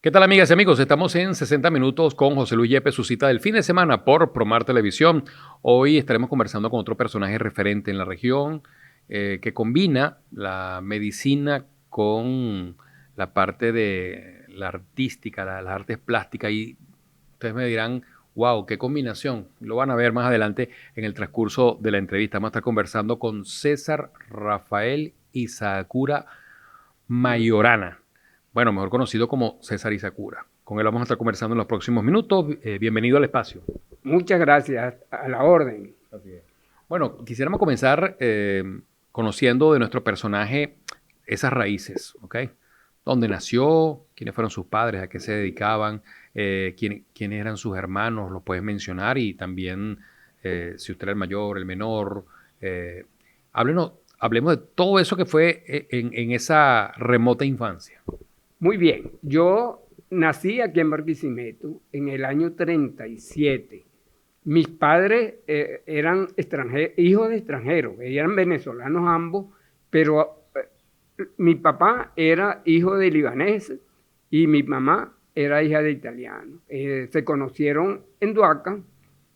¿Qué tal, amigas y amigos? Estamos en 60 minutos con José Luis Yepes, su cita del fin de semana por Promar Televisión. Hoy estaremos conversando con otro personaje referente en la región que combina la medicina con la parte de la artística, las artes plásticas. Y ustedes me dirán, wow, qué combinación. Lo van a ver más adelante en el transcurso de la entrevista. Vamos a estar conversando con César Rafael Isakura Mayorana. Bueno, mejor conocido como César Isakura. Con él vamos a estar conversando en los próximos minutos. Bienvenido al espacio. Muchas gracias, a la orden. Así es. Bueno, quisiéramos comenzar conociendo de nuestro personaje esas raíces, ¿ok? ¿Dónde nació? ¿Quiénes fueron sus padres? ¿A qué se dedicaban? ¿Quiénes eran sus hermanos? ¿Los puedes mencionar? Y también si usted era el mayor, el menor. Hablemos de todo eso que fue en esa remota infancia. Muy bien, yo nací aquí en Barquisimeto en el año 37. Mis padres eran hijos de extranjeros, eran venezolanos ambos, pero mi papá era hijo de libaneses y mi mamá era hija de italianos. Se conocieron en Duaca,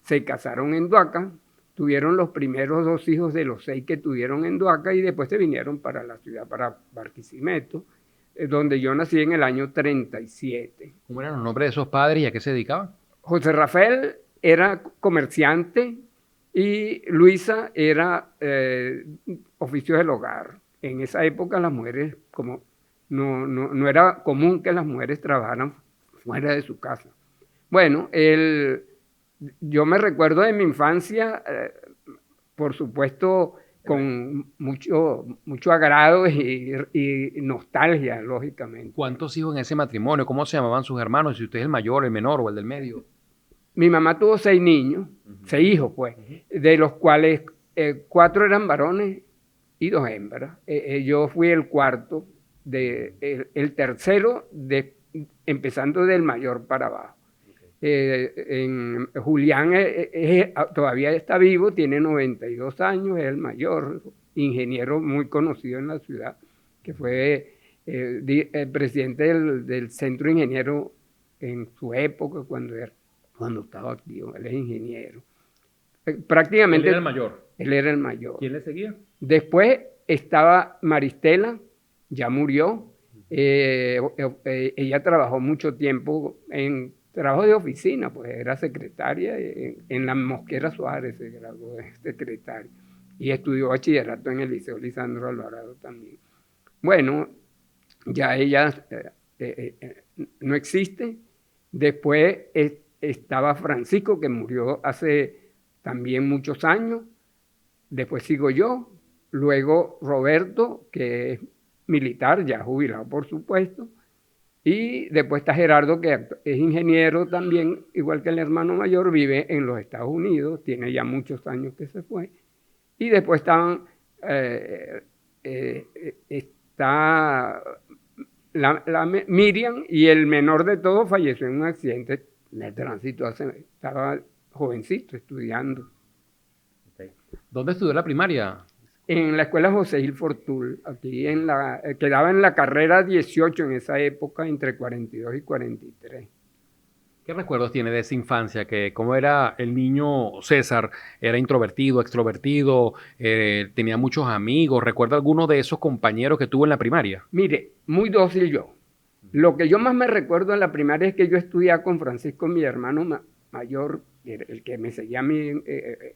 se casaron en Duaca, tuvieron los primeros 2 hijos de los 6 que tuvieron en Duaca y después se vinieron para la ciudad, para Barquisimeto, donde yo nací en el año 37. ¿Cómo eran los nombres de esos padres y a qué se dedicaban? José Rafael era comerciante y Luisa era oficio del hogar. En esa época las mujeres, como no era común que las mujeres trabajaran fuera de su casa. Bueno, yo me recuerdo de mi infancia, por supuesto, con mucho agrado y nostalgia, lógicamente. ¿Cuántos hijos en ese matrimonio? ¿Cómo se llamaban sus hermanos? Si usted es el mayor, el menor o el del medio. Mi mamá tuvo 6 niños, 6 hijos, pues, de los cuales 4 eran varones y 2 hembras. Yo fui el cuarto, el tercero, empezando del mayor para abajo. Julián todavía está vivo, tiene 92 años, es el mayor, ingeniero muy conocido en la ciudad, que fue el presidente del centro ingeniero en su época, cuando estaba activo. Él es ingeniero. Prácticamente. Él era el mayor. Él era el mayor. ¿Quién le seguía? Después estaba Maristela, ya murió. Ella trabajó mucho tiempo en trabajo de oficina, pues era secretaria en la Mosquera Suárez, se graduó de secretaria. Y estudió bachillerato en el Liceo Lisandro Alvarado también. Bueno, ya ella no existe. Después estaba Francisco, que murió hace también muchos años. Después sigo yo. Luego Roberto, que es militar, ya jubilado por supuesto. Y después está Gerardo, que es ingeniero también, igual que el hermano mayor, vive en los Estados Unidos, tiene ya muchos años que se fue. Y después está Miriam, y el menor de todos falleció en un accidente de tránsito, estaba jovencito estudiando. Okay. ¿Dónde estudió la primaria? En la escuela José Gil Fortul, aquí quedaba en la carrera 18 en esa época, entre 42 y 43. ¿Qué recuerdos tiene de esa infancia? ¿Cómo era el niño César? ¿Era introvertido, extrovertido? ¿Tenía muchos amigos? ¿Recuerda alguno de esos compañeros que tuvo en la primaria? Mire, muy dócil yo. Lo que yo más me recuerdo en la primaria es que yo estudiaba con Francisco, mi hermano mayor, el que me seguía a mí,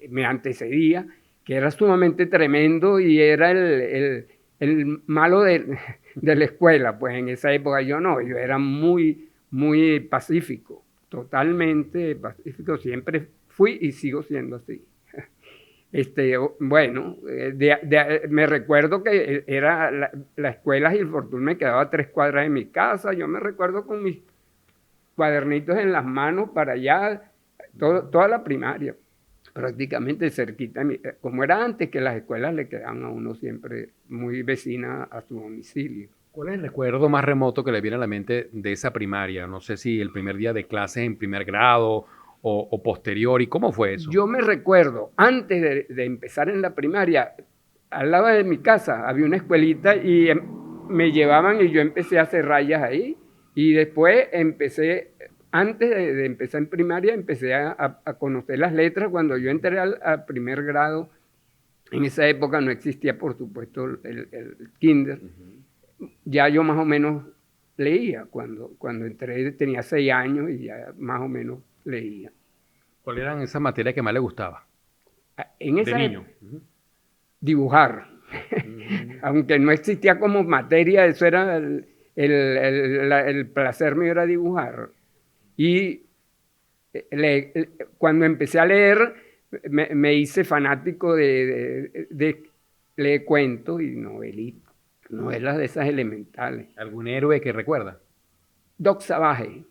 me antecedía, que era sumamente tremendo y era el malo de la escuela. Pues en esa época yo era muy, muy pacífico, totalmente pacífico, siempre fui y sigo siendo así. Bueno, me recuerdo que era la escuela Gil Fortuna, me quedaba a 3 cuadras de mi casa. Yo me recuerdo con mis cuadernitos en las manos para allá, toda la primaria, prácticamente cerquita. Como era antes, que las escuelas le quedaban a uno siempre muy vecina a su domicilio. ¿Cuál es el recuerdo más remoto que le viene a la mente de esa primaria? No sé si el primer día de clases en primer grado o posterior. ¿Y cómo fue eso? Yo me recuerdo, antes de empezar en la primaria, al lado de mi casa había una escuelita y me llevaban y yo empecé a hacer rayas ahí. Y después empecé, antes de empezar en primaria, empecé a conocer las letras. Cuando yo entré al primer grado, en esa época no existía, por supuesto, el kinder. Ya yo más o menos leía. Cuando entré tenía 6 años y ya más o menos leía. ¿Cuáles eran esas materias que más le gustaba? En esa De niño. dibujar. Aunque no existía como materia, eso era el placer mío era dibujar. Y cuando empecé a leer, me hice fanático de leer cuentos y novelas de esas elementales. ¿Algún héroe que recuerda? Doc Savage.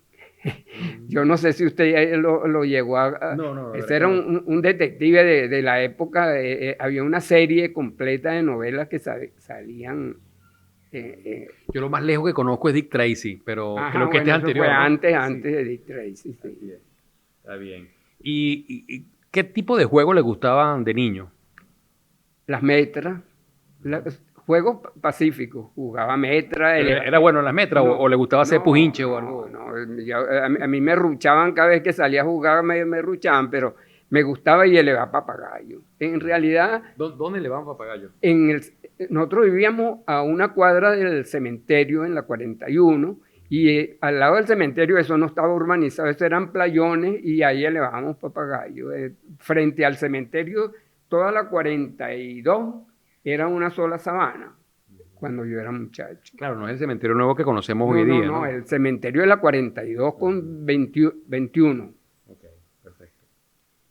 Yo no sé si usted lo llegó a... No, ese era un detective de la época. Había una serie completa de novelas que salían... Yo lo más lejos que conozco es Dick Tracy, pero creo que este es eso anterior, fue ¿no? antes de Dick Tracy. Sí. Está bien. ¿Y qué tipo de juegos le gustaban de niño? Las metras, juegos pacíficos, jugaba metra. ¿Era bueno en las metras o le gustaba hacer pujinche o algo? A mí me ruchaban cada vez que salía a jugar, me ruchaban, pero me gustaba y elevar papagayo. En realidad... ¿Dónde le van papagayo? Nosotros vivíamos a una cuadra del cementerio en la 41 y al lado del cementerio eso no estaba urbanizado, eso eran playones y ahí elevábamos papagayos. Frente al cementerio, toda la 42 era una sola sabana cuando yo era muchacho. Claro, no es el cementerio nuevo que conocemos hoy día, ¿no? No, el cementerio de la 42 con 21. Ok, perfecto.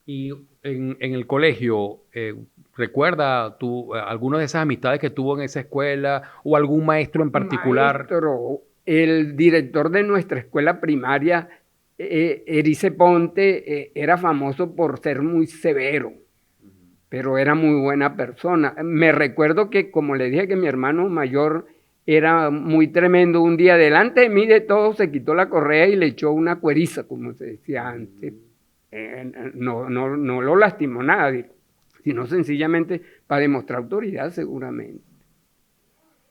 Y en el colegio, ¿recuerda tú alguna de esas amistades que tuvo en esa escuela o algún maestro en particular? El director de nuestra escuela primaria, Erice Ponte, era famoso por ser muy severo, pero era muy buena persona. Me recuerdo que, como le dije, que mi hermano mayor era muy tremendo. Un día delante de mí de todo se quitó la correa y le echó una cueriza, como se decía antes. No lo lastimó nadie, sino sencillamente para demostrar autoridad seguramente.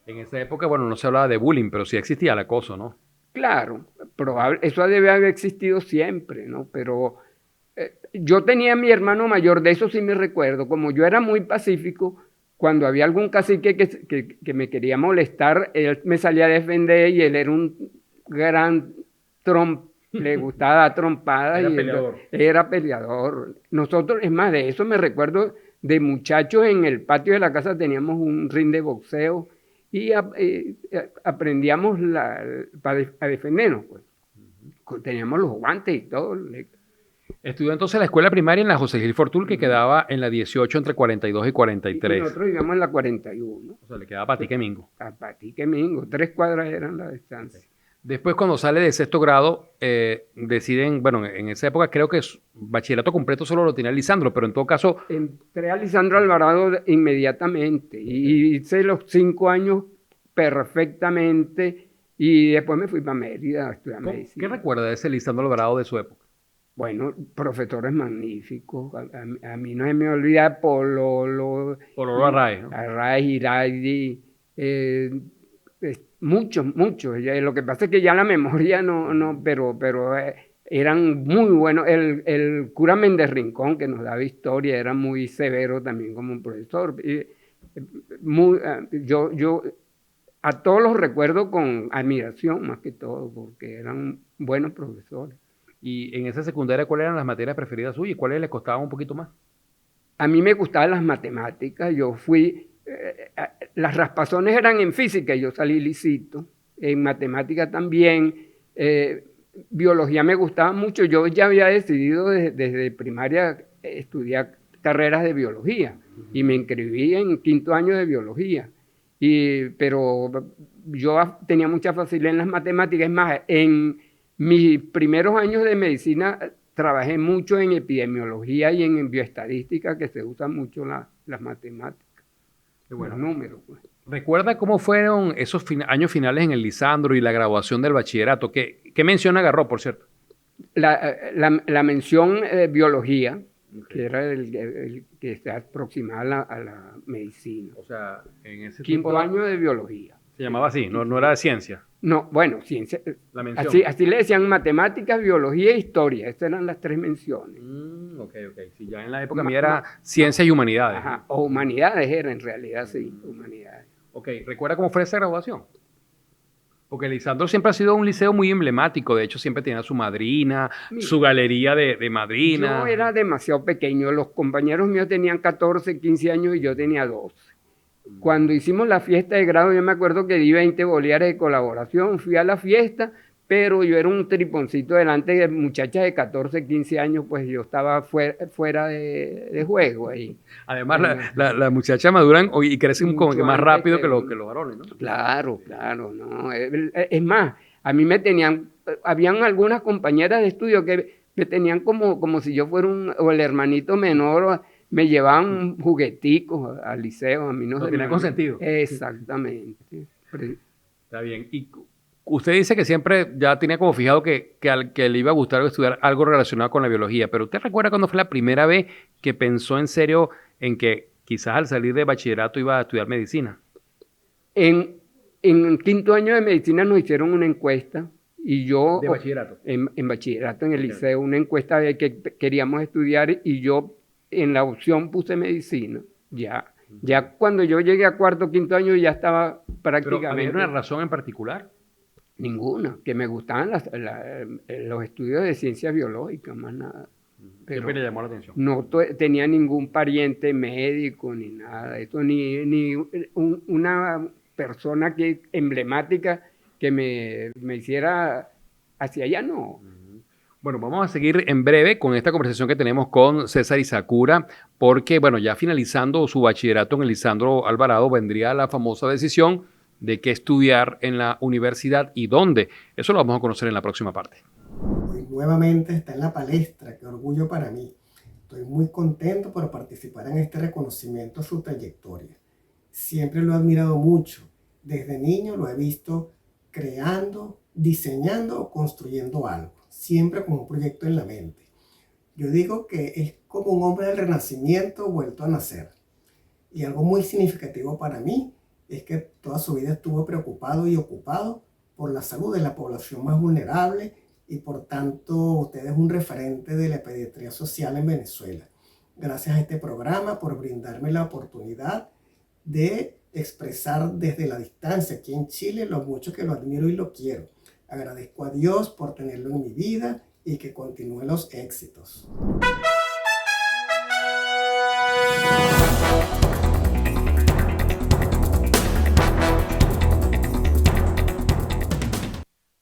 En esa época, bueno, no se hablaba de bullying, pero sí existía el acoso, ¿no? Claro, eso debe haber existido siempre, ¿no? Pero yo tenía a mi hermano mayor, de eso sí me recuerdo, como yo era muy pacífico, cuando había algún cacique que me quería molestar, él me salía a defender y él era un gran le gustaba dar trompadas. Era peleador. Era peleador. Nosotros, es más, de eso me recuerdo de muchachos en el patio de la casa, teníamos un ring de boxeo y aprendíamos a defendernos. Pues. Teníamos los guantes y todo. Estudió entonces la escuela primaria en la José Gil Fortul, que quedaba en la 18 entre 42 y 43. Y nosotros vivíamos en la 41. O sea, le quedaba Patique Mingo. A Patique Mingo, 3 cuadras eran la distancia. Después, cuando sale de sexto grado, deciden, bueno, en esa época creo que bachillerato completo solo lo tenía Lisandro, pero en todo caso... Entré a Lisandro Alvarado inmediatamente y hice los 5 años perfectamente y después me fui para Mérida a estudiar medicina. ¿Qué recuerda de ese Lisandro Alvarado de su época? Bueno, profesores magníficos. A mí no se me olvida Pololo Arraez, ¿no? Arraez, Iraidi, muchos. Lo que pasa es que ya la memoria pero eran muy buenos. El cura Méndez Rincón, que nos daba historia, era muy severo también como un profesor. Yo a todos los recuerdo con admiración, más que todo, porque eran buenos profesores. Y en esa secundaria, ¿cuáles eran las materias preferidas suyas y cuáles les costaban un poquito más? A mí me gustaban las matemáticas. Yo fui... las raspazones eran en física y yo salí lisito. En matemática también. Biología me gustaba mucho. Yo ya había decidido desde primaria estudiar carreras de biología y me inscribí en 5º año de biología. Pero yo tenía mucha facilidad en las matemáticas. Es más, en mis primeros años de medicina trabajé mucho en epidemiología y en bioestadística, que se usan mucho las matemáticas. Bueno, números. Pues. ¿Recuerda cómo fueron esos años finales en el Lisandro y la graduación del bachillerato? ¿Qué mención agarró, por cierto? La mención biología, que era el que se aproximaba a la medicina. O sea, en ese 5º año de biología. Se llamaba así, no era de ciencia. No, bueno, ciencia, La mención. así le decían matemáticas, biología e historia. Estas eran las tres menciones. Ok. Sí, ya en la época mía era ciencias y humanidades. Ajá, o humanidades era en realidad, sí, humanidades. Ok, ¿recuerda cómo fue esa graduación? Porque Lisandro siempre ha sido un liceo muy emblemático, de hecho siempre tenía su madrina, Mira, su galería de yo madrina. era demasiado pequeño, los compañeros míos tenían 14, 15 años y yo tenía 12. Cuando hicimos la fiesta de grado, yo me acuerdo que di 20 bolívares de colaboración, fui a la fiesta, pero yo era un triponcito delante de muchachas de 14, 15 años, pues yo estaba fuera de juego ahí. Además, las muchachas maduran y crecen como que Mucho más antes rápido que que los, uno. que los varones, ¿no? Claro, claro, no. Es más, a mí me tenían, habían algunas compañeras de estudio que me tenían como si yo fuera o el hermanito menor, me llevaban jugueticos al liceo, a mí no Lo se tenía me consentido. Exactamente. Está bien. Y usted dice que siempre ya tenía como fijado que le iba a gustar estudiar algo relacionado con la biología, pero ¿usted recuerda cuándo fue la primera vez que pensó en serio en que quizás al salir de bachillerato iba a estudiar medicina? En quinto año de medicina nos hicieron una encuesta y yo... ¿De bachillerato? En bachillerato, en el liceo, una encuesta de que queríamos estudiar y yo en la opción puse medicina. Ya cuando yo llegué a cuarto, quinto año ya estaba ¿Pero prácticamente... había una razón en particular? Ninguna, que me gustaban los estudios de ciencias biológicas, más nada. Pero Siempre le llamó la atención. no tenía ningún pariente médico ni nada de eso, ni una persona emblemática que me hiciera hacia allá, no. Bueno, vamos a seguir en breve con esta conversación que tenemos con César Isakura, porque, bueno, ya finalizando su bachillerato en el Lisandro Alvarado, vendría la famosa decisión de qué estudiar en la universidad y dónde. Eso lo vamos a conocer en la próxima parte. Hoy nuevamente está en la palestra, qué orgullo para mí. Estoy muy contento por participar en este reconocimiento a su trayectoria. Siempre lo he admirado mucho. Desde niño lo he visto creando, diseñando o construyendo algo, siempre con un proyecto en la mente. Yo digo que es como un hombre del Renacimiento vuelto a nacer. Y algo muy significativo para mí es que toda su vida estuvo preocupado y ocupado por la salud de la población más vulnerable y por tanto usted es un referente de la pediatría social en Venezuela. Gracias a este programa por brindarme la oportunidad de expresar desde la distancia aquí en Chile lo mucho que lo admiro y lo quiero. Agradezco a Dios por tenerlo en mi vida y que continúe los éxitos.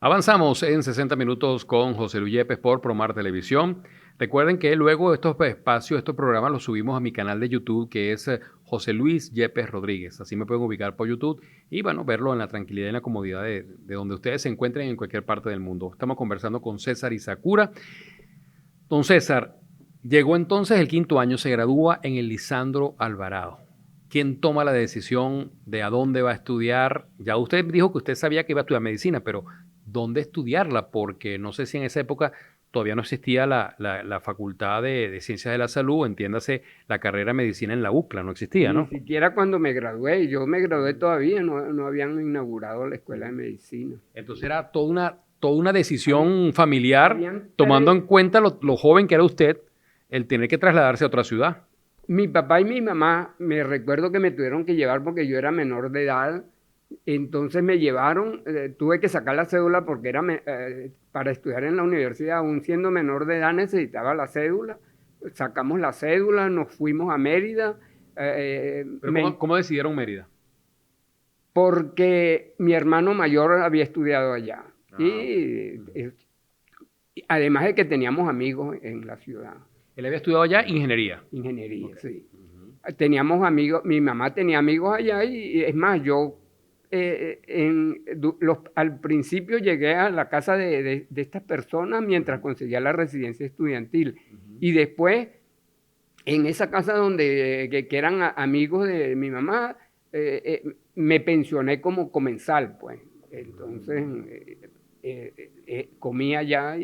Avanzamos en 60 minutos con José Luis Yepes por Promar Televisión. Recuerden que luego estos espacios, estos programas los subimos a mi canal de YouTube que es José Luis Yepes Rodríguez. Así me pueden ubicar por YouTube y bueno, verlo en la tranquilidad y en la comodidad de donde ustedes se encuentren en cualquier parte del mundo. Estamos conversando con César Isakura. Don César, llegó entonces el quinto año, se gradúa en el Lisandro Alvarado. ¿Quién toma la decisión de a dónde va a estudiar? Ya usted dijo que usted sabía que iba a estudiar medicina, pero ¿dónde estudiarla? Porque no sé si en esa época todavía no existía la facultad de Ciencias de la Salud, entiéndase la carrera de medicina en la UCLA, no existía, ¿no? Ni siquiera cuando me gradué, yo me gradué todavía, no habían inaugurado la escuela de medicina. Entonces era toda una decisión familiar, habían tomando en cuenta lo joven que era usted, el tener que trasladarse a otra ciudad. Mi papá y mi mamá, me recuerdo que me tuvieron que llevar porque yo era menor de edad. Entonces me llevaron, tuve que sacar la cédula porque era para estudiar en la universidad, aún siendo menor de edad necesitaba la cédula. Sacamos la cédula, nos fuimos a Mérida. Pero ¿cómo decidieron Mérida? Porque mi hermano mayor había estudiado allá. Y además de que teníamos amigos en la ciudad. Él había estudiado allá ingeniería. Ingeniería, Okay. sí. Teníamos amigos, mi mamá tenía amigos allá y es más, yo al principio llegué a la casa de estas personas mientras conseguía la residencia estudiantil. Y después, en esa casa que eran amigos de mi mamá, me pensioné como comensal, pues. Entonces, comía allá,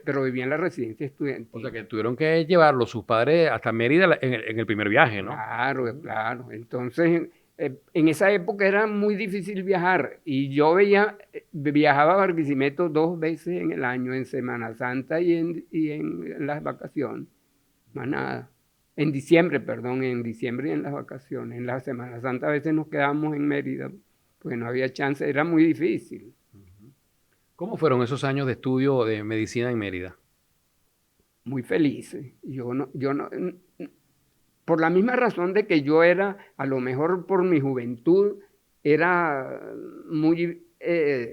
pero vivía en la residencia estudiantil. O sea, que tuvieron que llevarlo sus padres hasta Mérida en el primer viaje, ¿no? Claro, claro. Entonces, en esa época era muy difícil viajar y yo viajaba a Barquisimeto 2 veces en el año, en Semana Santa y en las vacaciones, más nada. En diciembre, perdón, en diciembre y en las vacaciones. En la Semana Santa a veces nos quedábamos en Mérida, porque no había chance, era muy difícil. ¿Cómo fueron esos años de estudio de medicina en Mérida? Muy felices. Por la misma razón de que yo era, a lo mejor por mi juventud, era muy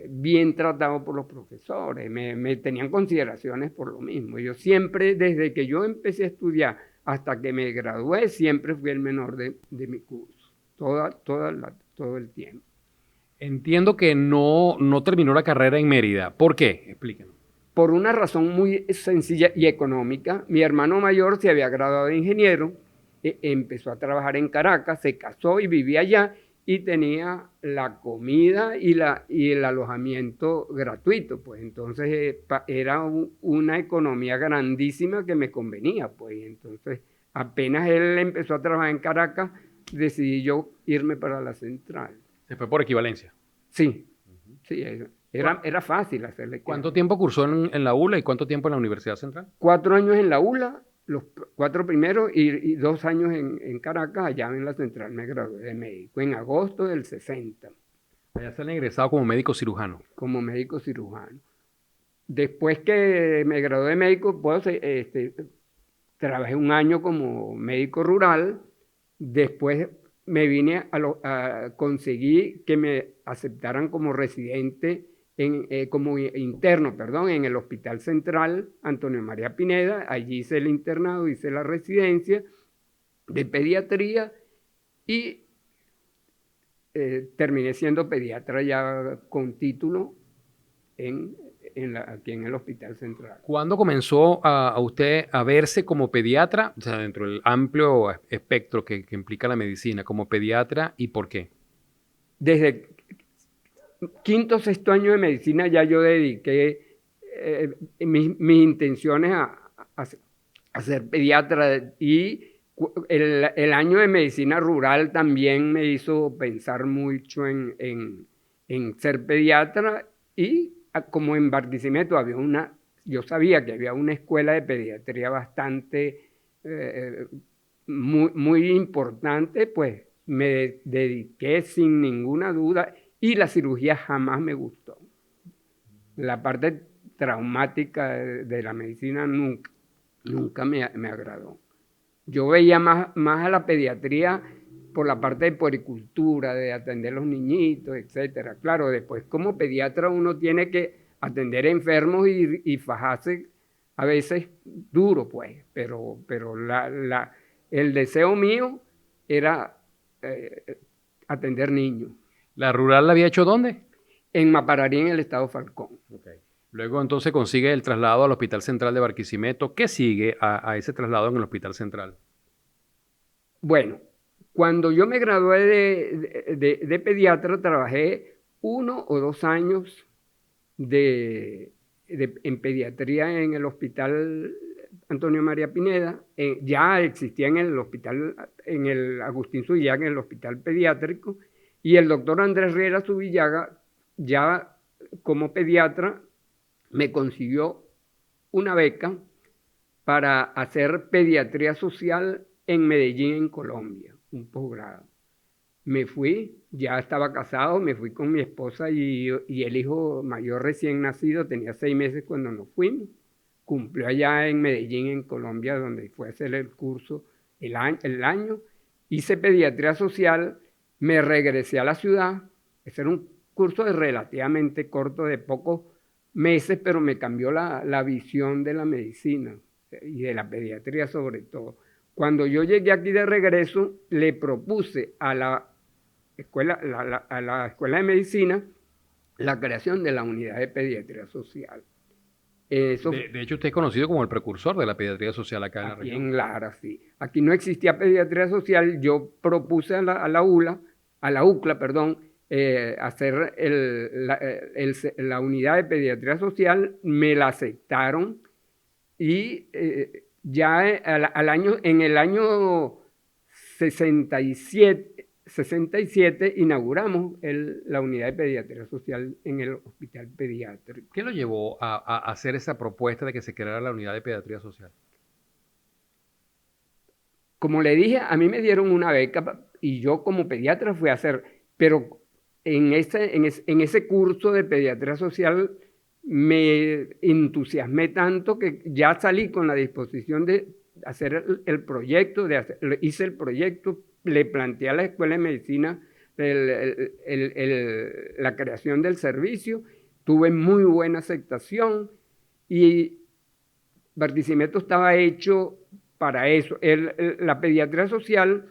bien tratado por los profesores, me tenían consideraciones por lo mismo. Yo siempre, desde que yo empecé a estudiar hasta que me gradué, siempre fui el menor de mi curso, todo el tiempo. Entiendo que no terminó la carrera en Mérida. ¿Por qué? Explíquenos. Por una razón muy sencilla y económica. Mi hermano mayor se había graduado de ingeniero, empezó a trabajar en Caracas, se casó y vivía allá y tenía la comida y el alojamiento gratuito, pues entonces era una economía grandísima que me convenía, pues entonces apenas él empezó a trabajar en Caracas, decidí yo irme para la central. Se fue por equivalencia. Sí, sí, era fácil hacerle. ¿Cuánto tiempo cursó en la ULA y cuánto tiempo en la Universidad Central? 4 años en la ULA, los 4 primeros y 2 años en Caracas, allá en la central me gradué de médico, en agosto del 60. Allá se han ingresado como médico cirujano. Como médico cirujano. Después que me gradué de médico, pues, trabajé 1 año como médico rural, después me vine conseguí que me aceptaran como residente, como interno, perdón, en el Hospital Central Antonio María Pineda. Allí hice el internado, hice la residencia de pediatría y terminé siendo pediatra ya con título aquí en el Hospital Central. ¿Cuándo comenzó a usted a verse como pediatra, o sea, dentro del amplio espectro que implica la medicina, como pediatra, y por qué? Desde 5º, 6º año de medicina ya yo dediqué mis intenciones a ser pediatra, y el año de medicina rural también me hizo pensar mucho en ser pediatra, y como en Barquisimeto yo sabía que había una escuela de pediatría bastante, muy importante, pues me dediqué sin ninguna duda, y la cirugía jamás me gustó. La parte traumática de la medicina nunca me agradó. Yo veía más a la pediatría por la parte de puericultura, de atender a los niñitos, etcétera. Claro, después como pediatra uno tiene que atender enfermos y fajarse a veces duro, pues, pero el deseo mío era atender niños. ¿La rural la había hecho dónde? En Mapararí, en el estado Falcón. Okay. Luego entonces consigue el traslado al Hospital Central de Barquisimeto. ¿Qué sigue a ese traslado en el Hospital Central? Bueno, cuando yo me gradué de pediatra, trabajé 1 o 2 años en pediatría en el Hospital Antonio María Pineda. Ya existía en el hospital, en el Agustín Zubillaga, en el hospital pediátrico, y el doctor Andrés Riera Zubillaga, ya como pediatra, me consiguió una beca para hacer pediatría social en Medellín, en Colombia, un posgrado. Me fui, ya estaba casado, me fui con mi esposa y el hijo mayor recién nacido, tenía 6 meses cuando nos fuimos. Cumplió allá en Medellín, en Colombia, donde fue a hacer el curso el año. Hice pediatría social, me regresé a la ciudad. Ese era un curso relativamente corto, de pocos meses, pero me cambió la visión de la medicina y de la pediatría sobre todo. Cuando yo llegué aquí de regreso, le propuse a la escuela de medicina la creación de la unidad de pediatría social. De hecho, usted es conocido como el precursor de la pediatría social acá en la región. En Lara, sí. Aquí no existía pediatría social. Yo propuse a la UCLA, perdón, hacer la unidad de pediatría social. Me la aceptaron, y ya en el año 67 67 inauguramos la unidad de pediatría social en el hospital pediátrico. ¿Qué lo llevó a hacer esa propuesta de que se creara la unidad de pediatría social? Como le dije, a mí me dieron una beca y yo como pediatra fui a hacer, pero en ese curso de pediatría social me entusiasmé tanto que ya salí con la disposición de hacer el proyecto, hice el proyecto, le planteé a la Escuela de Medicina la creación del servicio, tuve muy buena aceptación y Barquisimeto estaba hecho para eso. La pediatría social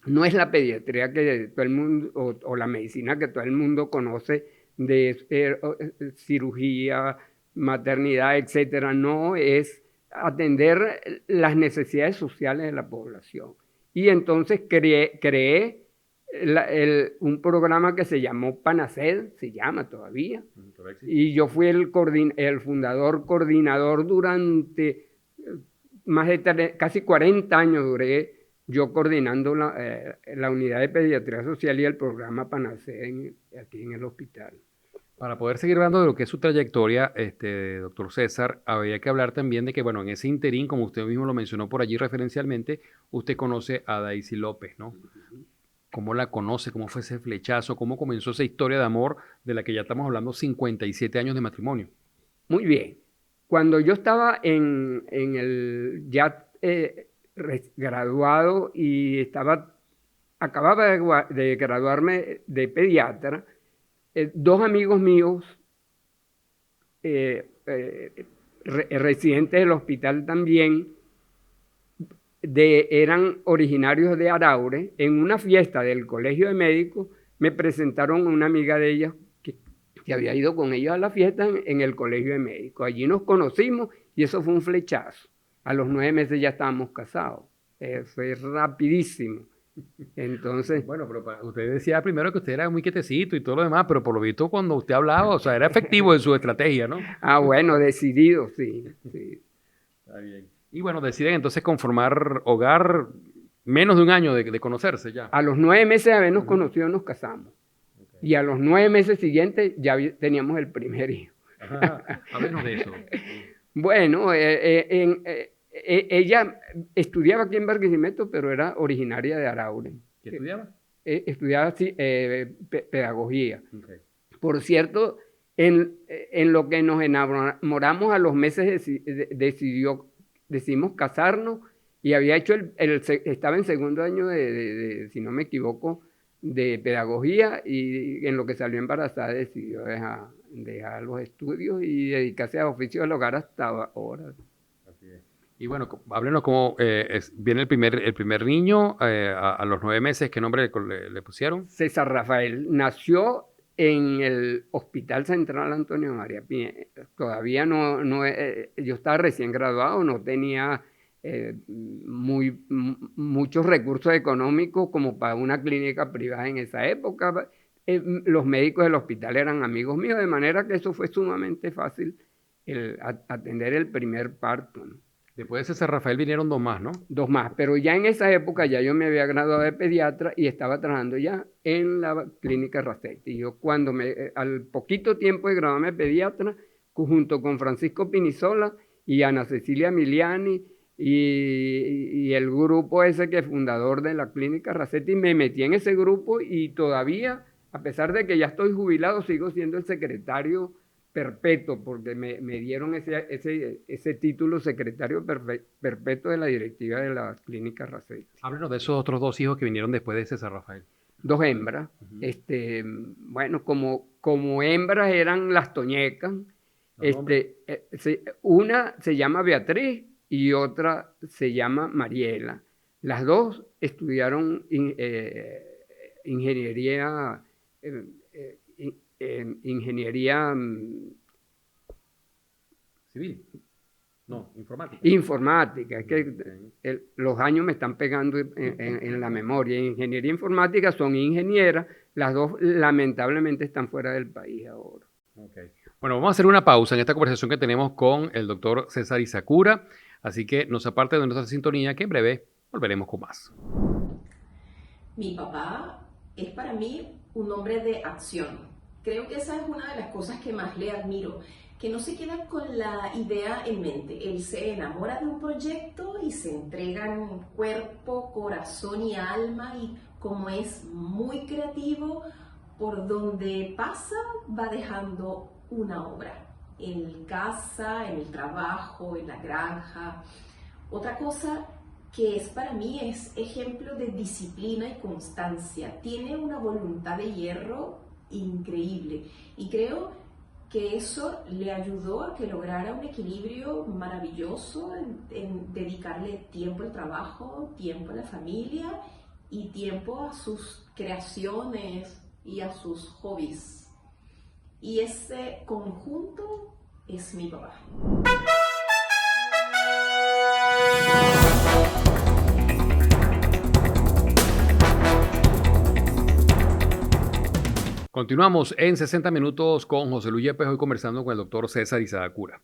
no es la pediatría que todo el mundo, o la medicina que todo el mundo conoce de cirugía, maternidad, etcétera. No, es atender las necesidades sociales de la población. Y entonces creé un programa que se llamó PANASED, se llama todavía, y yo fui el fundador, coordinador durante más de casi 40 años duré yo coordinando la unidad de pediatría social y el programa PANASED aquí en el hospital. Para poder seguir hablando de lo que es su trayectoria, doctor César, habría que hablar también de que, bueno, en ese interín, como usted mismo lo mencionó por allí referencialmente, usted conoce a Daisy López, ¿no? ¿Cómo la conoce? ¿Cómo fue ese flechazo? ¿Cómo comenzó esa historia de amor de la que ya estamos hablando 57 años de matrimonio? Muy bien. Cuando yo estaba graduado y acababa de graduarme de pediatra, dos amigos míos, residentes del hospital también, eran originarios de Araure. En una fiesta del colegio de médicos me presentaron a una amiga de ellas que había ido con ellos a la fiesta en el colegio de médicos. Allí nos conocimos y eso fue un flechazo. A los 9 meses ya estábamos casados. Fue rapidísimo. Entonces, bueno, pero usted decía primero que usted era muy quietecito y todo lo demás, pero por lo visto cuando usted hablaba, o sea, era efectivo en su estrategia, ¿no? Bueno, decidido, sí. Está bien. Y bueno, deciden entonces conformar hogar menos de un año de conocerse ya. A los 9 meses de habernos conocido nos casamos. Okay. Y a los 9 meses siguientes ya teníamos el primer hijo. Ajá. Háblenos de eso. Bueno, ella estudiaba aquí en Barquisimeto, pero era originaria de Araure. ¿Qué estudiaba? Estudiaba pedagogía. Okay. Por cierto, en lo que nos enamoramos a los meses decidimos casarnos y había hecho estaba en segundo año si no me equivoco, de pedagogía, y en lo que salió embarazada decidió dejar los estudios y dedicarse a oficio del hogar hasta ahora. Así es. Y bueno, háblenos cómo viene el primer niño a los 9 meses. ¿Qué nombre le pusieron? César Rafael. Nació en el Hospital Central Antonio María Pineda. Todavía yo estaba recién graduado, no tenía muchos recursos económicos como para una clínica privada en esa época. Los médicos del hospital eran amigos míos, de manera que eso fue sumamente fácil atender el primer parto, ¿no? Después de César Rafael vinieron 2 más, ¿no? 2 más, pero ya en esa época ya yo me había graduado de pediatra y estaba trabajando ya en la clínica Racetti. Y yo al poquito tiempo de graduarme de pediatra, junto con Francisco Pinizola y Ana Cecilia Miliani y el grupo ese que es fundador de la clínica Racetti, me metí en ese grupo y todavía, a pesar de que ya estoy jubilado, sigo siendo el secretario perpetuo, porque me dieron ese título, secretario perpetuo de la directiva de la clínica Racetti. Háblenos de esos otros 2 hijos que vinieron después de César Rafael. 2 hembras. Bueno, como hembras eran las toñecas. Una se llama Beatriz y otra se llama Mariela. Las 2 estudiaron ingeniería civil. No, informática. Informática, es que los años me están pegando en la memoria. Ingeniería informática, son ingenieras, las 2 lamentablemente están fuera del país ahora. Okay. Bueno, vamos a hacer una pausa en esta conversación que tenemos con el doctor César Isakura, así que no se aparte de nuestra sintonía, que en breve volveremos con más. Mi papá es para mí un hombre de acción. Creo que esa es una de las cosas que más le admiro, que no se queda con la idea en mente. Él se enamora de un proyecto y se entrega en cuerpo, corazón y alma, y como es muy creativo, por donde pasa va dejando una obra. En casa, en el trabajo, en la granja. Otra cosa que es para mí es ejemplo de disciplina y constancia. Tiene una voluntad de hierro increíble y creo que eso le ayudó a que lograra un equilibrio maravilloso en dedicarle tiempo al trabajo, tiempo a la familia y tiempo a sus creaciones y a sus hobbies. Y ese conjunto es mi papá. Continuamos en 60 minutos con José Luis Yepes, hoy conversando con el doctor César Isadacura.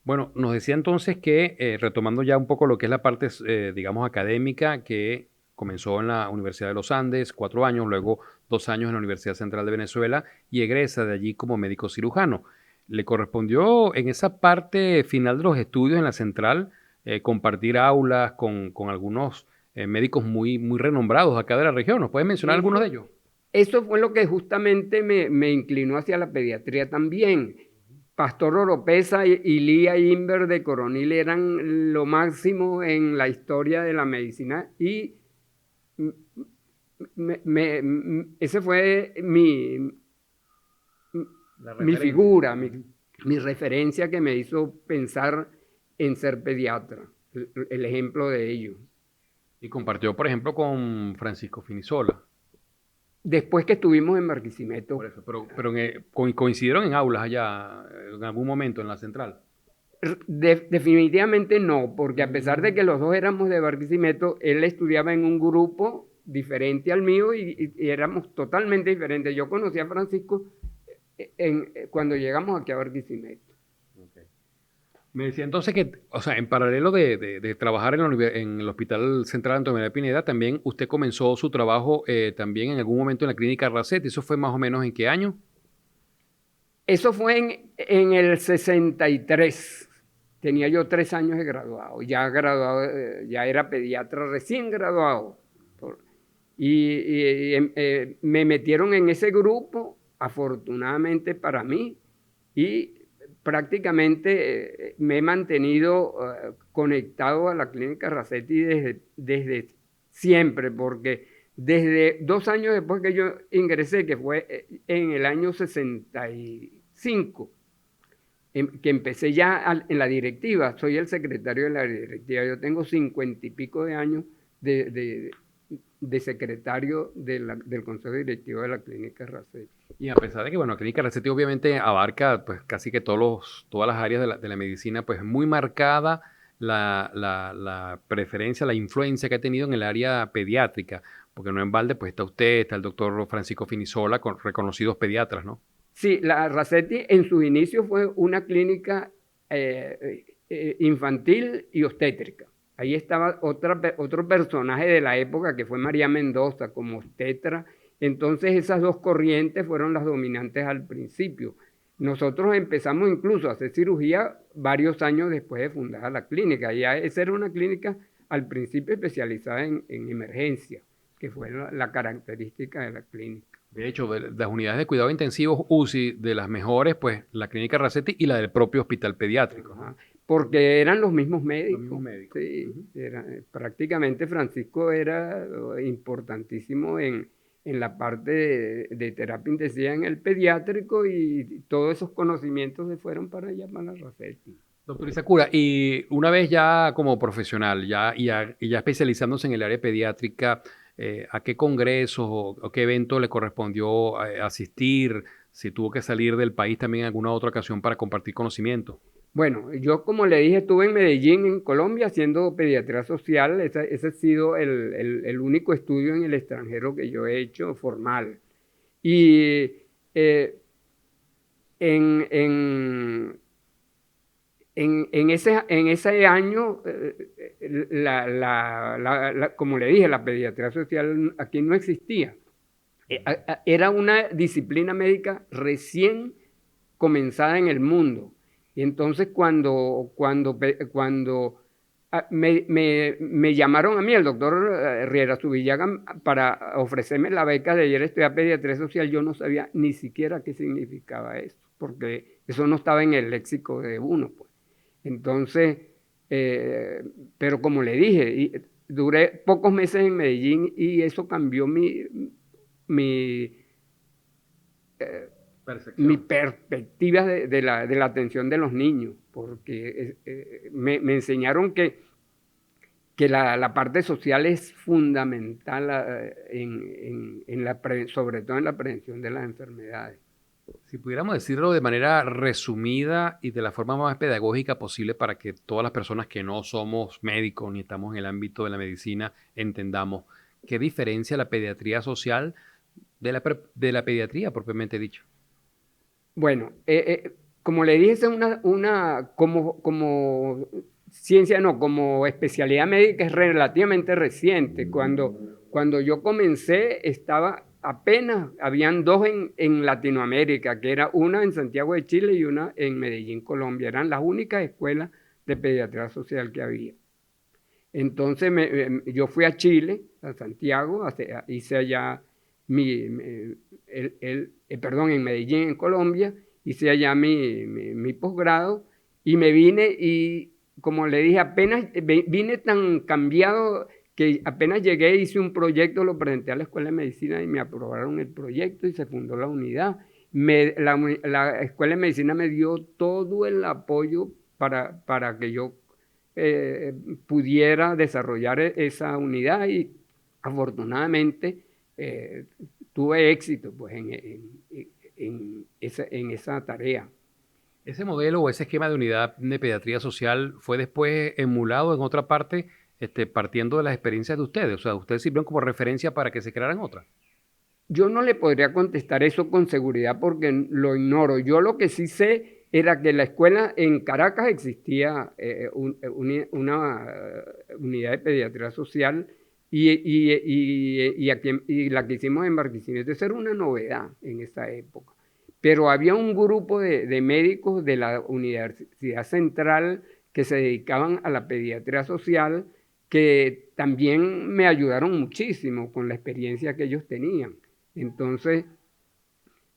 Bueno, nos decía entonces que, retomando ya un poco lo que es la parte, digamos, académica, que comenzó en la Universidad de los Andes, 4 años, luego 2 años en la Universidad Central de Venezuela y egresa de allí como médico cirujano. Le correspondió en esa parte final de los estudios en la Central compartir aulas con algunos médicos muy, muy renombrados acá de la región. ¿Nos puedes mencionar algunos de ellos? Eso fue lo que justamente me inclinó hacia la pediatría también. Pastor Oropesa y Lía Inver de Coronil eran lo máximo en la historia de la medicina y ese fue mi figura, mi referencia que me hizo pensar en ser pediatra, el ejemplo de ello. Y compartió, por ejemplo, con Francisco Finisola. Después que estuvimos en Barquisimeto. Por eso, pero coincidieron en aulas allá en algún momento en la Central. Definitivamente no, porque a pesar de que los dos éramos de Barquisimeto, él estudiaba en un grupo diferente al mío y éramos totalmente diferentes. Yo conocí a Francisco cuando llegamos aquí a Barquisimeto. Okay. Me decía entonces que, o sea, en paralelo de trabajar en el Hospital Central Antonio María Pineda, también usted comenzó su trabajo también en algún momento en la clínica Racet. ¿Eso fue más o menos en qué año? Eso fue en el 63. Tenía yo 3 años de graduado. Ya era pediatra recién graduado. Me metieron en ese grupo, afortunadamente para mí, y prácticamente me he mantenido conectado a la clínica Racetti desde siempre, porque desde 2 años después que yo ingresé, que fue en el año 65, que empecé ya en la directiva, soy el secretario de la directiva, yo tengo 50 y pico de años de secretario del Consejo Directivo de la Clínica Racetti. Y a pesar de que, bueno, la Clínica Racetti obviamente abarca pues casi que todas las áreas de la medicina, pues muy marcada la preferencia, la influencia que ha tenido en el área pediátrica, porque no en balde pues está usted, está el doctor Francisco Finisola, con reconocidos pediatras, ¿no? Sí, la Racetti en sus inicios fue una clínica infantil y obstétrica. Ahí estaba otro personaje de la época que fue María Mendoza como obstetra. Entonces esas dos corrientes fueron las dominantes al principio. Nosotros empezamos incluso a hacer cirugía varios años después de fundada la clínica. Ya esa era una clínica al principio especializada en emergencia, que fue la característica de la clínica. De hecho, de las unidades de cuidado intensivos UCI, de las mejores, pues la clínica Racetti y la del propio hospital pediátrico. Ajá. Porque eran los mismos médicos. Los mismos médicos. Sí, prácticamente Francisco era importantísimo en la parte de terapia intensiva en el pediátrico y todos esos conocimientos se fueron para allá, para la Racetti. Doctor Isadacura, y una vez ya como profesional, ya especializándose en el área pediátrica, ¿a qué congresos o qué evento le correspondió asistir? Si tuvo que salir del país también en alguna otra ocasión para compartir conocimiento. Bueno, yo como le dije, estuve en Medellín, en Colombia, haciendo pediatría social. Ese ha sido el único estudio en el extranjero que yo he hecho formal. Y en en ese año, como le dije, la pediatría social aquí no existía. Era una disciplina médica recién comenzada en el mundo. Y entonces cuando me llamaron a mí, el doctor Riera Zubillaga, para ofrecerme la beca de ir a estudiar pediatría social, yo no sabía ni siquiera qué significaba eso, porque eso no estaba en el léxico de uno, pues. Entonces, pero como le dije, duré pocos meses en Medellín y eso cambió mi perspectiva de la atención de los niños, porque me enseñaron que la parte social es fundamental sobre todo en la prevención de las enfermedades. Si pudiéramos decirlo de manera resumida y de la forma más pedagógica posible para que todas las personas que no somos médicos ni estamos en el ámbito de la medicina entendamos, ¿qué diferencia la pediatría social de la pediatría propiamente dicho? Bueno, como le dije, es como ciencia, no, como especialidad médica es relativamente reciente. Cuando yo comencé, habían dos en Latinoamérica, que era una en Santiago de Chile y una en Medellín, Colombia. Eran las únicas escuelas de pediatría social que había. Entonces yo fui a Chile, a Santiago, hice allá en Medellín, en Colombia, hice allá mi posgrado y me vine y, como le dije, apenas vine tan cambiado que apenas llegué, hice un proyecto, lo presenté a la Escuela de Medicina y me aprobaron el proyecto y se fundó la unidad. La Escuela de Medicina me dio todo el apoyo para que yo pudiera desarrollar esa unidad y afortunadamente tuve éxito pues, en esa tarea. ¿Ese modelo o ese esquema de unidad de pediatría social fue después emulado en otra parte, partiendo de las experiencias de ustedes? O sea, ¿ustedes sirvieron como referencia para que se crearan otras? Yo no le podría contestar eso con seguridad porque lo ignoro. Yo lo que sí sé era que la escuela en Caracas existía una unidad de pediatría social y la que hicimos en Barquisimeto. Esa era una novedad en esa época. Pero había un grupo de médicos de la Universidad Central que se dedicaban a la pediatría social que también me ayudaron muchísimo con la experiencia que ellos tenían. Entonces,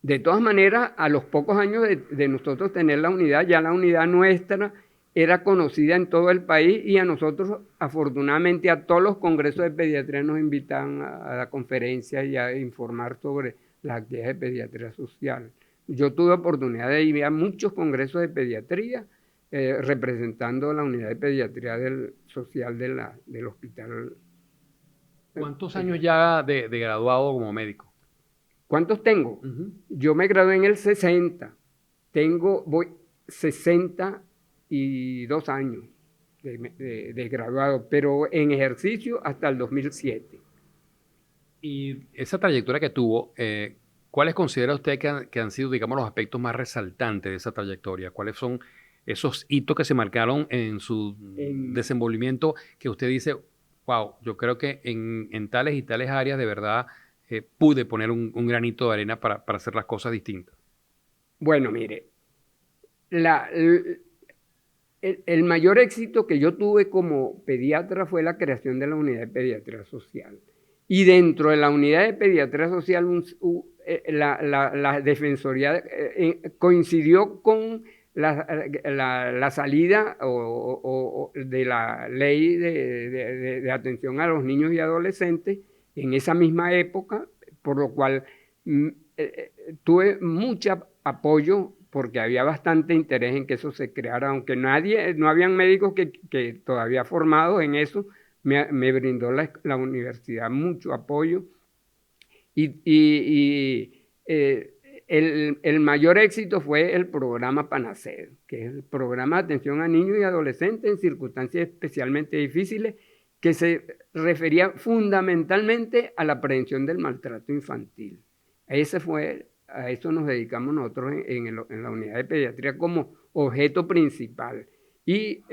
de todas maneras, a los pocos años de nosotros tener la unidad, ya la unidad nuestra era conocida en todo el país y a nosotros, afortunadamente, a todos los congresos de pediatría nos invitaban a la conferencia y a informar sobre las actividades de pediatría social. Yo tuve oportunidad de ir a muchos congresos de pediatría representando la unidad de pediatría social del hospital. ¿Cuántos años ya de graduado como médico? ¿Cuántos tengo? Yo me gradué en el 60. Voy 62 años de graduado, pero en ejercicio hasta el 2007. Y esa trayectoria que tuvo, ¿cuáles considera usted que han sido, digamos, los aspectos más resaltantes de esa trayectoria? ¿Cuáles son esos hitos que se marcaron en su desenvolvimiento que usted dice, wow, yo creo que en tales y tales áreas de verdad pude poner un granito de arena para hacer las cosas distintas? Bueno, mire, el mayor éxito que yo tuve como pediatra fue la creación de la unidad de pediatría social. Y dentro de la unidad de pediatría social, la Defensoría coincidió con la salida de la ley de atención a los niños y adolescentes en esa misma época, por lo cual tuve mucho apoyo porque había bastante interés en que eso se creara, aunque no habían médicos que todavía formados en eso, me brindó la universidad mucho apoyo el mayor éxito fue el programa PANACER, que es el programa de atención a niños y adolescentes en circunstancias especialmente difíciles, que se refería fundamentalmente a la prevención del maltrato infantil. A eso nos dedicamos nosotros en la unidad de pediatría como objeto principal. Y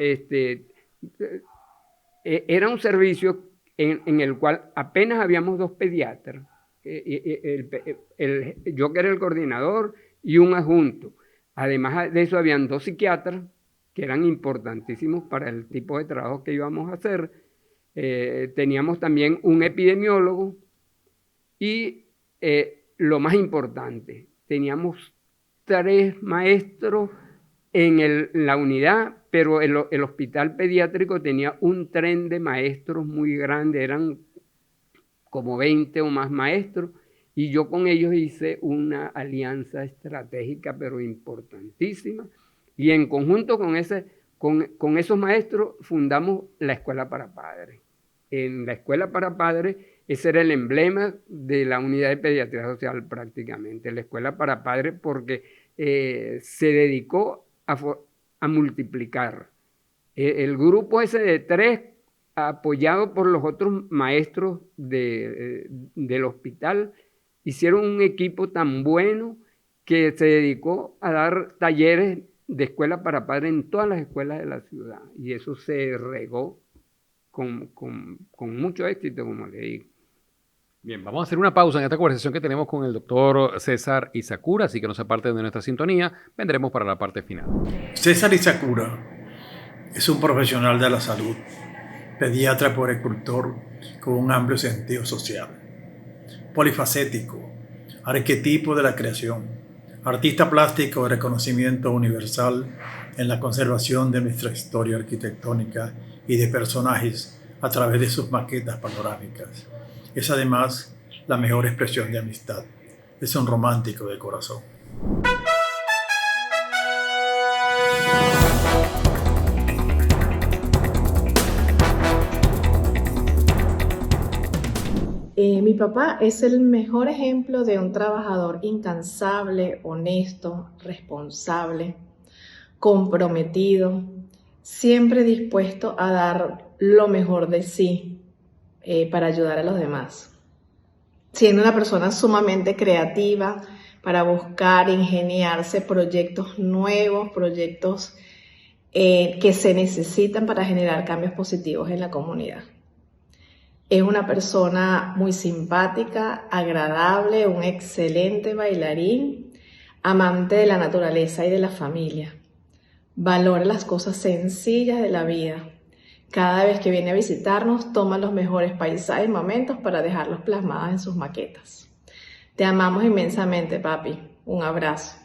era un servicio en el cual apenas habíamos 2 pediatras, yo que era el coordinador y un adjunto. Además de eso habían 2 psiquiatras que eran importantísimos para el tipo de trabajo que íbamos a hacer. Teníamos también un epidemiólogo y lo más importante, teníamos 3 maestros en la unidad, pero el hospital pediátrico tenía un tren de maestros muy grande, eran como 20 o más maestros, y yo con ellos hice una alianza estratégica, pero importantísima, y en conjunto con esos maestros fundamos la Escuela para Padres. En la Escuela para Padres, ese era el emblema de la unidad de pediatría social prácticamente, la Escuela para Padres, porque se dedicó a multiplicar. El grupo ese de 3, apoyado por los otros maestros del hospital, hicieron un equipo tan bueno que se dedicó a dar talleres de escuela para padres en todas las escuelas de la ciudad. Y eso se regó con mucho éxito, como le digo. Bien, vamos a hacer una pausa en esta conversación que tenemos con el doctor César Isakura, así que no se aparte de nuestra sintonía, vendremos para la parte final. César Isakura es un profesional de la salud, pediatra puericultor con un amplio sentido social, polifacético, arquetipo de la creación, artista plástico de reconocimiento universal en la conservación de nuestra historia arquitectónica y de personajes a través de sus maquetas panorámicas. Es además la mejor expresión de amistad. Es un romántico de corazón. Mi papá es el mejor ejemplo de un trabajador incansable, honesto, responsable, comprometido, siempre dispuesto a dar lo mejor de sí para ayudar a los demás. Siendo una persona sumamente creativa para buscar, ingeniarse proyectos nuevos, proyectos que se necesitan para generar cambios positivos en la comunidad. Es una persona muy simpática, agradable, un excelente bailarín, amante de la naturaleza y de la familia. Valora las cosas sencillas de la vida. Cada vez que viene a visitarnos, toma los mejores paisajes y momentos para dejarlos plasmados en sus maquetas. Te amamos inmensamente, papi. Un abrazo.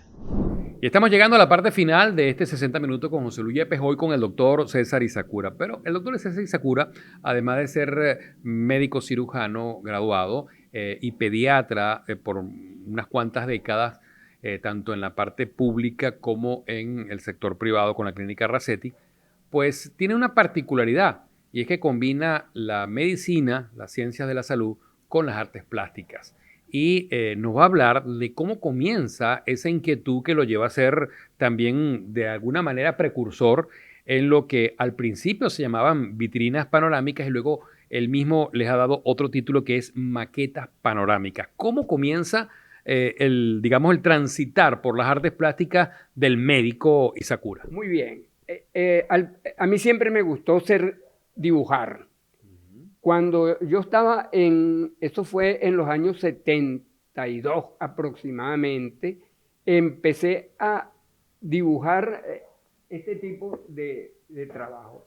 Y estamos llegando a la parte final de este 60 minutos con José Luis Yepes, hoy con el doctor César Isakura. Pero el doctor César Isakura, además de ser médico cirujano graduado y pediatra por unas cuantas décadas, tanto en la parte pública como en el sector privado con la clínica Racetti, pues tiene una particularidad, y es que combina la medicina, las ciencias de la salud, con las artes plásticas. Y nos va a hablar de cómo comienza esa inquietud que lo lleva a ser también de alguna manera precursor en lo que al principio se llamaban vitrinas panorámicas y luego él mismo les ha dado otro título que es maquetas panorámicas. ¿Cómo comienza el transitar por las artes plásticas del médico Isakura? Muy bien. A mí siempre me gustó dibujar. Cuando yo estaba esto fue en los años 72 aproximadamente, empecé a dibujar este tipo de trabajo.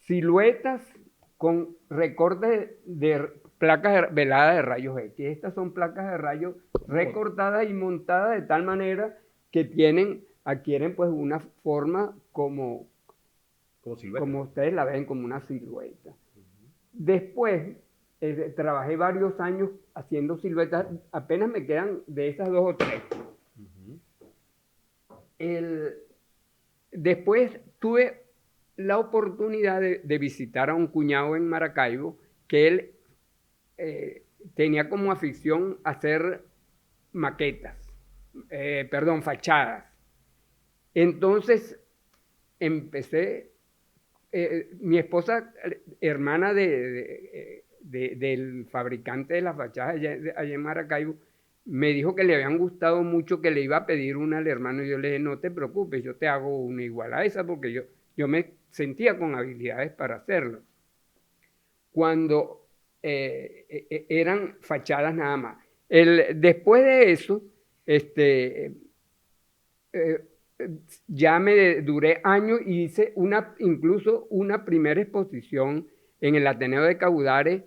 Siluetas con recortes de placas veladas de rayos X. Estas son placas de rayos recortadas y montadas de tal manera que adquieren pues una forma como ustedes la ven, como una silueta. Después trabajé varios años haciendo siluetas, apenas me quedan de esas 2 o 3. Después tuve la oportunidad de visitar a un cuñado en Maracaibo que él tenía como afición hacer fachadas. Entonces empecé, mi esposa, hermana del fabricante de las fachadas allá en Maracaibo, me dijo que le habían gustado mucho, que le iba a pedir una al hermano, y yo le dije, no te preocupes, yo te hago una igual a esa, porque yo me sentía con habilidades para hacerlo. Cuando eran fachadas nada más. Después de eso, ya me duré años y hice incluso una primera exposición en el Ateneo de Caudares,